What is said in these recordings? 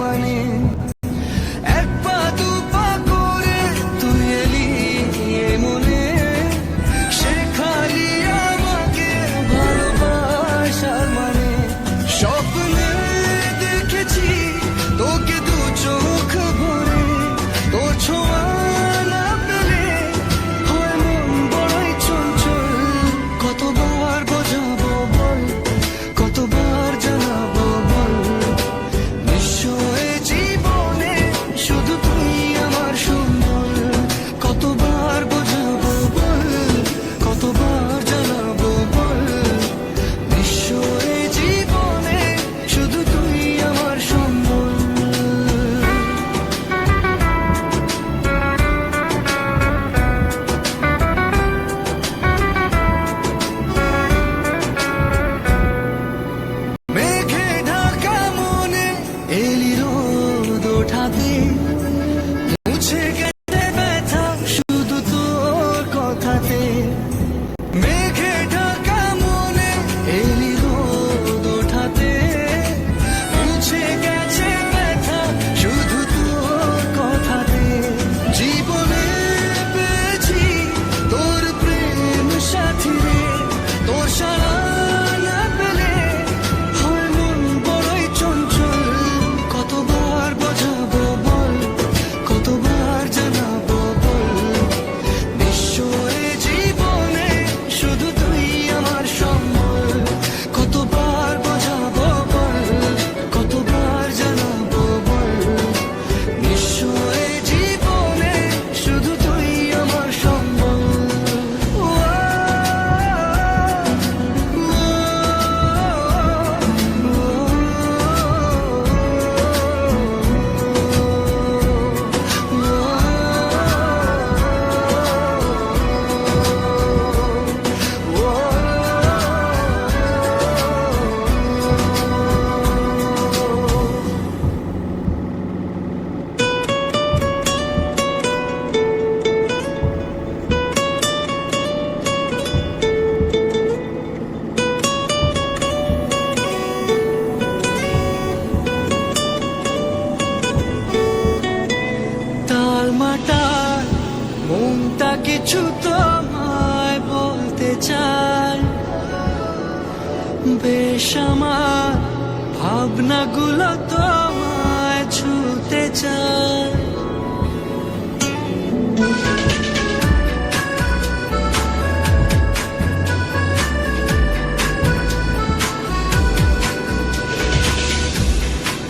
মানে এক পা দু পা করে তুই এলি এ মনে শেখালি আমাকে ভালোবাসার মানে স্বপ্নে দেখেছি তোকে দু চোখ ভরে তোর ছোঁয়া না পেলে হয় মন বড়ই চঞ্চল কতবার বোঝাবো বল কতবার জানাবো বল নিশ্চয় জীবনে শুধু তুই আমার সম্বল কতবার বোঝাবো বল কতবার জানাবো বল নিশ্চয় জীবনে শুধু তুই আমার সম্বল মেঘে ঢাকা মনে এলি রোদ ওঠাতে মুছে গেছে ব্যথা শুধু তোর কথাতে মেঘে ঢাকা মনে এলি রোদ ওঠাতে মুছে গেছে ব্যথা শুধু তোর কথাতে জীবনে পেয়েছি তোর প্রেম সাথী রে তোর সারা না পেলে হয় মন বড়ই চঞ্চল কতবার বোঝাবো বল কতবার জানাবো বল নিশ্চয় জীবনে শুধু তুই আমার সম্বল কতবার বোঝাবো বল কতবার জানাবো বল নিশ্চয় জীবনে শুধু তুই আমার সম্বল তালমাটার মনটা কিছু তোমায় বলতে চাই বেশ আমার ভাবনাগুলো তোমায় ছুতে চাই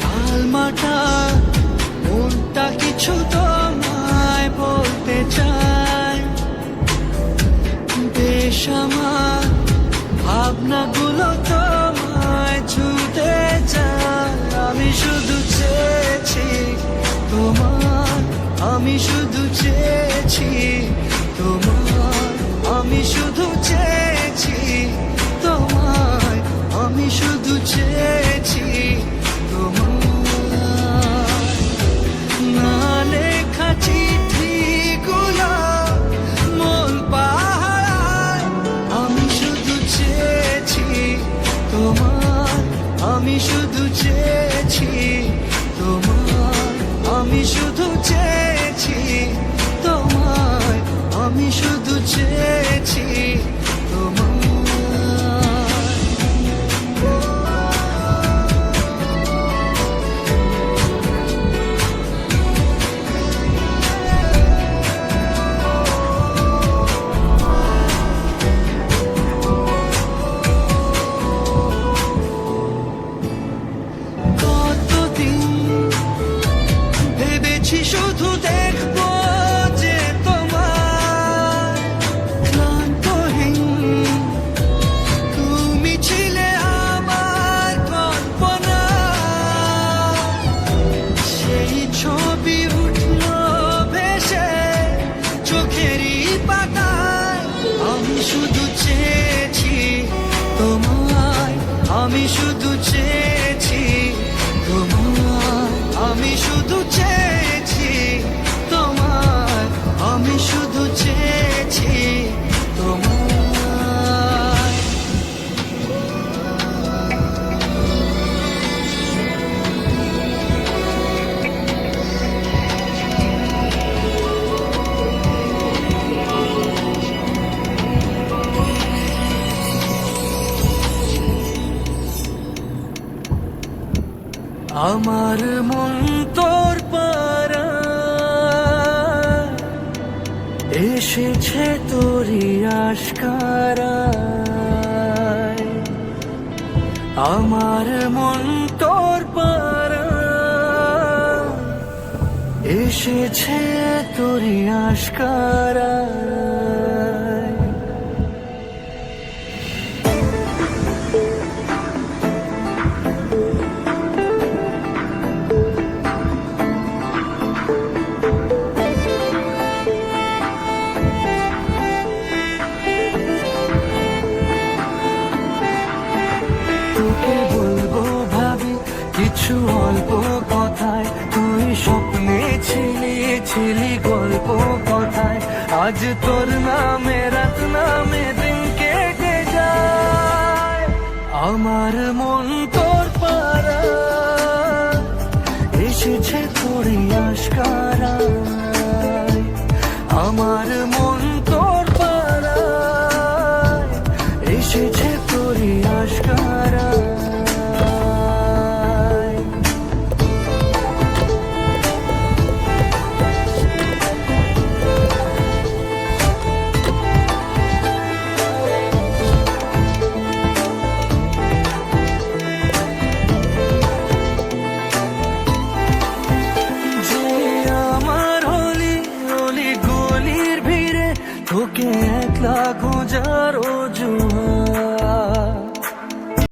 তালমাটার মনটা কিছু তোমায় বলতে চাই বেশ আমার ভাবনাগুলো তোমায় ছুতে চাই আমি শুধু চেয়েছি তোমার আমি শুধু চেয়েছি তোমার আমি শুধু চেয়েছি তোমায় আমি শুধু চেয়েছি তোমার না লেখা চিঠিগুলো মন পাহারায় আমি শুধু চেয়েছি তোমার আমি শুধু চেয়েছি তোমার আমি শুধু চেয়েছি তোমার আমি শুধু চেয়েছি তোমার শুধু দেখবো যে তোমার ক্লান্তহীন তুমি ছিলে আমার কল্পনা সেই ছবি উঠলো ভেসে চোখেরই পাতায় আমি শুধু চেয়েছি তোমায় আমি শুধু চেয়েছি তোমায় আমি শুধু চেয়েছি তোমায় আমি শুধু চেয়েছি তোমায় আমার মন তোর পারা এসেছে তোরই আশকারায়। আমার মন তোর পারা এসেছে তোরই আশকারায়। তোকে বলবো ভাবি কিছু অল্প কথায়, তুই স্বপ্নে ছিলি গল্প কথায়। আজ তোর নামে রাত নামে দিন কেটে যায়। আমার